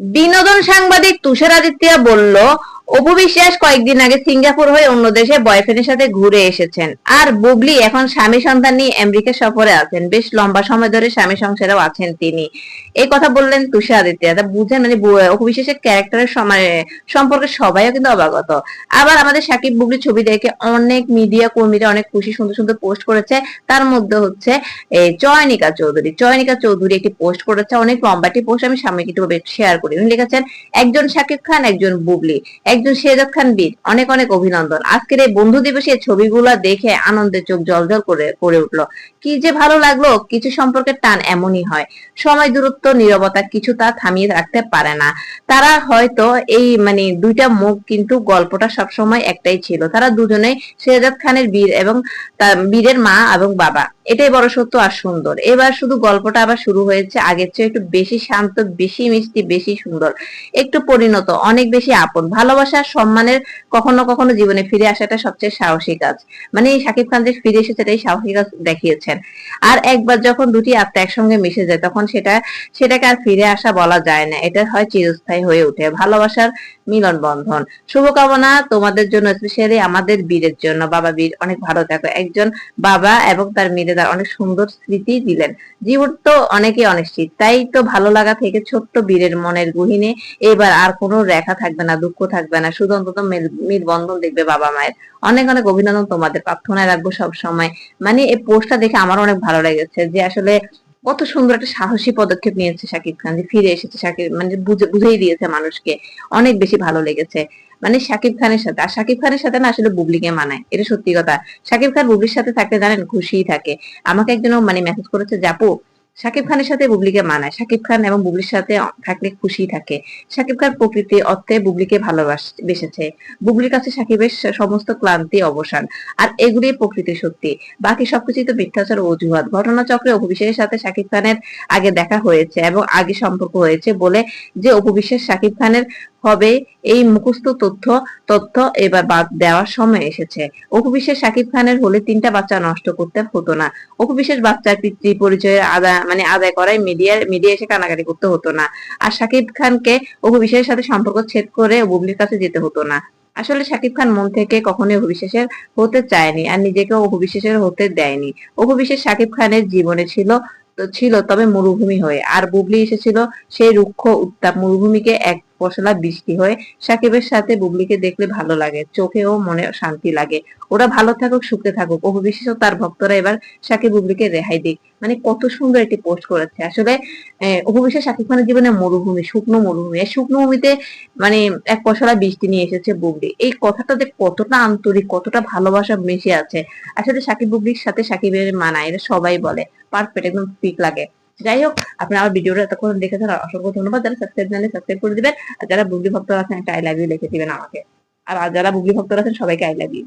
বিনোদন সাংবাদিক তুষার আদিত্যা বলল, অপু বিশ্বাস কয়েকদিন আগে সিঙ্গাপুর হয়ে অন্য দেশে বয়ফ্রেন্ডের সাথে ঘুরে এসেছেন, আর বুবলি এখন স্বামী সন্তান নিয়ে আমেরিকা সফরে আছেন। বেশ লম্বা সময় ধরে স্বামী সংসারেও আছেন তিনি। এই কথা বললেন তুষার আদিত্যা। তা বুঝেন, মানে অপু বিশ্বাসের ক্যারেক্টারের সময় সম্পর্কে সবাইও কিন্তু অবগত। আবার আমাদের সাকিব বুবলি ছবি দেখে অনেক মিডিয়া কর্মীরা অনেক খুশি, সুন্দর সুন্দর পোস্ট করেছে। তার মধ্যে হচ্ছে এই চয়নিকা চৌধুরী একটি পোস্ট করেছে, অনেক লম্বা একটি পোস্ট। আমি সামনে একটু শেয়ার করি। উনি লিখেছেন, একজন শাকিব খান, একজন বুবলি, একজন শেহজাদ খান বীর, অনেক অনেক অভিনন্দন। আজকের এই বন্ধু দিবসে ছবিগুলো দেখে আনন্দে চোখ জলজল করে উঠলো। কি যে ভালো লাগলো। কিছু সম্পর্কের টান এমনই হয়, সময়, দূরত্ব, নীরবতা কিছু তা থামিয়ে রাখতে পারে না। তারা হয়তো এই মানে দুইটা মুখ, কিন্তু গল্পটা সবসময় একটাই ছিল। তারা দুজনেই শেহজাদ খানের বীর এবং তার বীরের মা এবং বাবা। এটাই বড় সত্য আর সুন্দর। এবার শুধু গল্পটা আবার শুরু হয়েছে, আগের চেয়ে একটু বেশি শান্ত, বেশি মিষ্টি, বেশি সুন্দর, একটু পরিণত, অনেক বেশি আপন। ভালোবাসা, সম্মানের কখনো কখনো জীবনে ফিরে আসাটা সবচেয়ে সাহসী কাজ। মানে শাকিব খান যে ফিরে এসেছে, এটাই সাহসী কাজ দেখিয়েছেন। আর একবার যখন দুটি আত্মা একসঙ্গে মিশে যায়, তখন সেটাকে আর ফিরে আসা বলা যায় না। এটা হয় চিরস্থায়ী হয়ে ওঠে, ভালোবাসার মিলন বন্ধন। শুভকামনা তোমাদের জন্য, স্পেশালি আমাদের বীরের জন্য। বাবা বীর, অনেক ভালো থাকো। একজন বাবা এবং তার মেয়েদের অনেক সুন্দর স্মৃতি দিলেন। জীবন তো অনেকই অনিশ্চিত, তাই তো ভালো লাগা থেকে ছোট্ট বীরের মনের গহীনে এবার আর কোনো রেখা থাকবে না, দুঃখ থাকবে না, শুধু অন্তত মিল বন্ধন দেখবে বাবা মায়ের। অনেক অনেক অভিনন্দন তোমাদের, প্রার্থনায় রাখবো সব সময়। মানে এই পোস্টটা দেখে আমার অনেক ভালো লেগেছে, যে আসলে কত সুন্দর একটা সাহসী পদক্ষেপ নিয়েছে শাকিব খান, যে ফিরে এসেছে শাকিব, মানে বুঝেই দিয়েছে মানুষকে। অনেক বেশি ভালো লেগেছে। মানে শাকিব খানের সাথে, আর শাকিব খানের সাথে না আসলে বুবলিকে মানায়, এটা সত্যি কথা। শাকিব খান বুবলির সাথে থাকতে জানেন খুশিই থাকে। আমাকে একজন মানে মেসেজ করেছে, জাপু শাকিব খানের সাথে বুবলিকে মানায়, শাকিব খান এবং বুবলির সাথে থাকলে খুশি থাকে। শাকিব খান প্রকৃতি অর্থে বুবলিকে ভালোবেসেছে। বুবলির কাছে শাকিবের সমস্ত ক্লান্তি অবসান। আর এগুলি প্রকৃতি সত্যি, বাকি সবকিছুই তো মিথ্যাচার ও অজুহাত। ঘটনাচক্রে অপু বিশ্বাসের সাথে শাকিব খানের আগে দেখা হয়েছে এবং আগে সম্পর্ক হয়েছে বলে যে অপু বিশ্বাস শাকিব খানের হবে, এই মুখস্থ তথ্য এবার বাদ দেওয়ার সময় এসেছে। অপু বিশ্বাস শাকিব খানের হলে 3টা বাচ্চা নষ্ট করতে হতো না। অপু বিশ্বাস বাচ্চার পিতৃ পরিচয়ের আদায় করায় মিডিয়া এসে কানাকাটি করতে হতো না। আর শাকিব খানকে অপু বিশ্বাসের সাথে সম্পর্ক ছেদ করে বুবলির কাছে যেতে হতো না। আসলে শাকিব খান মন থেকে কখনোই অপু বিশ্বাসের হতে চায়নি, আর নিজেকেও অপু বিশ্বাসের হতে দেয়নি। অপু বিশ্বাস শাকিব খানের জীবনে ছিল তবে মরুভূমি হয়ে, আর বুবলি এসেছিল সেই রুক্ষ উত্তাপ মরুভূমিকে এক পশলা বৃষ্টি হয়ে। সাকিবের সাথে বুবলিকে দেখলে ভালো লাগে, চোখে ও মনে শান্তি লাগে। ওরা ভালো থাকুক, সুখে থাকুক। অপু বিশ্বাস ও তার ভক্তরা এবার সাকিব বুবলিকে রেহাই দিক। মানে কত সুন্দর একটি পোস্ট করেছে আসলে। অপু বিশ্বাস শাকিব খানের জীবনে মরুভূমি, শুকনো মরুভূমি, এই শুকনো ভূমিতে মানে এক পশলা বৃষ্টি নিয়ে এসেছে বুবলি। এই কথাটা যে কতটা আন্তরিক, কতটা ভালোবাসা মিশে আছে। আসলে সাকিব বুবলির সাথে সাকিবের মানায়, এটা সবাই বলে। পারফেক্ট, একদম ঠিক লাগে। যাই হোক, আপনি আমার ভিডিওটা এতক্ষণ দেখেছেন, অসংখ্য ধন্যবাদ। যারা সাবস্ক্রাইব জানেন সাবস্ক্রাইব করে দিবেন, আর যারা বুবলি ভক্ত আছেন একটা আই লাভ ইউ লিখে দিবেন আমাকে। আর যারা বুবলি ভক্ত আছেন সবাইকে আই লাভ ইউ।